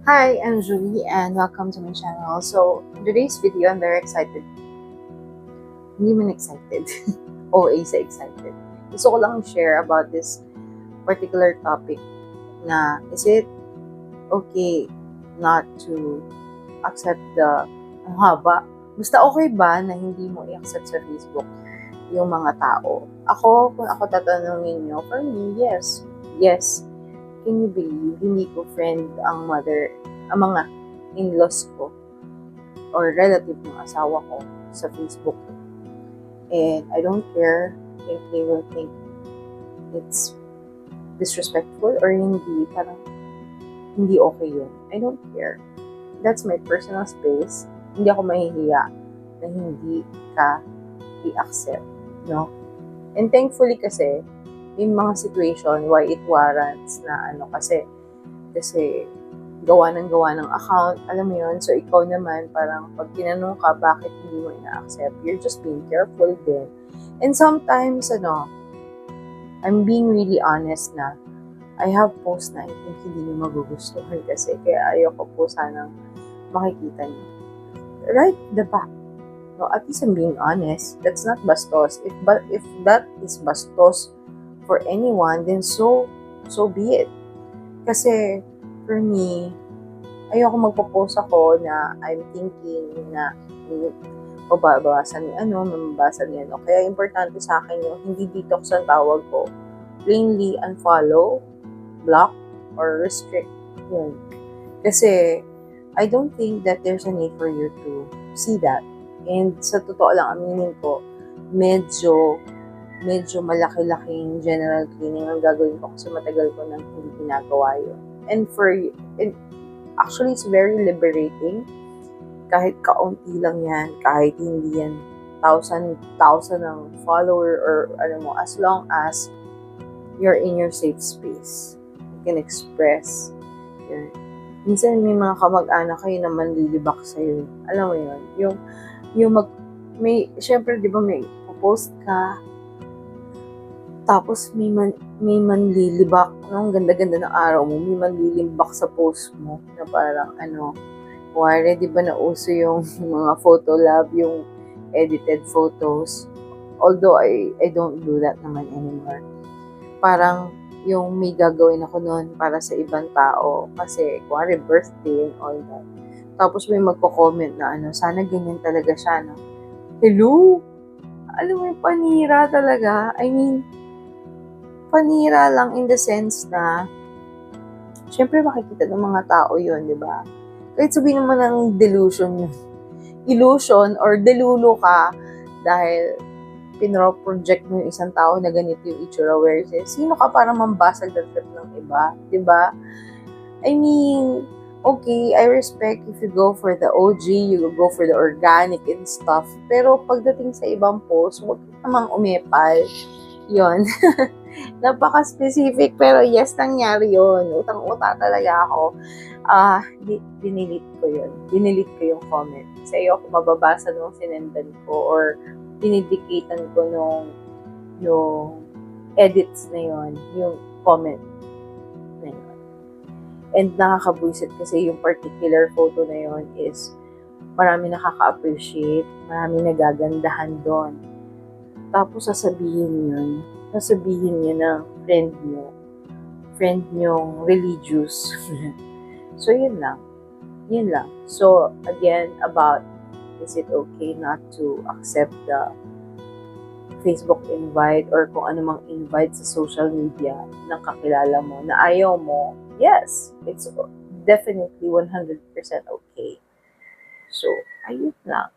Hi, I'm Julie and welcome to my channel. So, in today's video, I'm very excited. Hindi man excited. OA sa excited. Gusto ko lang share about this particular topic na is it okay not to accept ang haba? Basta okay ba na hindi mo i-accept sa Facebook yung mga tao? Kung ako tatanungin nyo, for me, yes. Yes. Can you believe hindi ko friend ang mga in-laws ko or relative ng asawa ko sa Facebook. And I don't care if they will think it's disrespectful or hindi, parang hindi okay yun. I don't care. That's my personal space. Hindi ako mahihiya na hindi ka i-accept, no? And thankfully kasi, may mga situation why it warrants na kasi gawa ng account, alam mo yun, so ikaw naman parang pag tinanong ka bakit hindi mo ina-accept, you're just being careful din. And sometimes I'm being really honest na I have posts na I think hindi nyo magugustuhan kasi kaya ayoko po sanang makikita nyo. Right the back. No, at least I'm being honest. That's not bastos. If that is bastos for anyone, then so be it. Kasi, for me, ayoko magpo-post ako na I'm thinking na mababawasan ni mamabasan ni Kaya, importante sa akin yung hindi detox ang tawag ko. Plainly unfollow, block, or restrict. Yun. Kasi, I don't think that there's a need for you to see that. And sa totoo lang, aminin ko, medyo malaki-laking general cleaning ang gagawin ko kasi matagal ko nang hindi ginagawa yun. And actually, it's very liberating. Kahit kaunti lang yan, kahit hindi yan thousand ng follower or as long as you're in your safe space. You can express. Yun. Minsan may mga kamag-anak kayo na manlilibak sa'yo. Alam mo yun? Syempre, di ba may post ka, tapos may manlilibak, ang ganda-ganda ng araw mo, may manlilibak sa post mo, na parang wala, di ba nauso yung mga photo lab, yung edited photos. Although I don't do that naman anymore. Parang yung may gagawin ako noon para sa ibang tao, kasi kuwari birthday and all that. Tapos may magko-comment na sana ganyan talaga siya, no? Hello? Alam mo yung panira talaga? I mean, panira lang in the sense na syempre makikita ng mga tao yun, di ba? Kahit sabihin naman ng delusion yun. Illusion or delulo ka dahil pinro-project mo yung isang tao na ganito yung itsura versus sino ka para mambasag ng trip ng iba, di ba? I mean, okay, I respect if you go for the OG, you go for the organic and stuff. Pero pagdating sa ibang post, huwag namang umepal. Yun. Napaka-specific, pero yes, nangyari yun. Utang-uta talaga ako. Dinilit ko yun. Dinilit ko yung comment. Sa iyo ako mababasa nung sinendan ko or dinidicatan ko yung edits na yun, yung comment na yun. And nakakabwisit kasi yung particular photo na yun is marami nakaka-appreciate, marami nagagandahan doon. Tapos sasabihin niyo ng friend niyong religious. So, yun lang. So, again, about is it okay not to accept the Facebook invite or kung anumang invite sa social media ng kakilala mo na ayaw mo, yes, it's definitely 100% okay. So, ayun lang.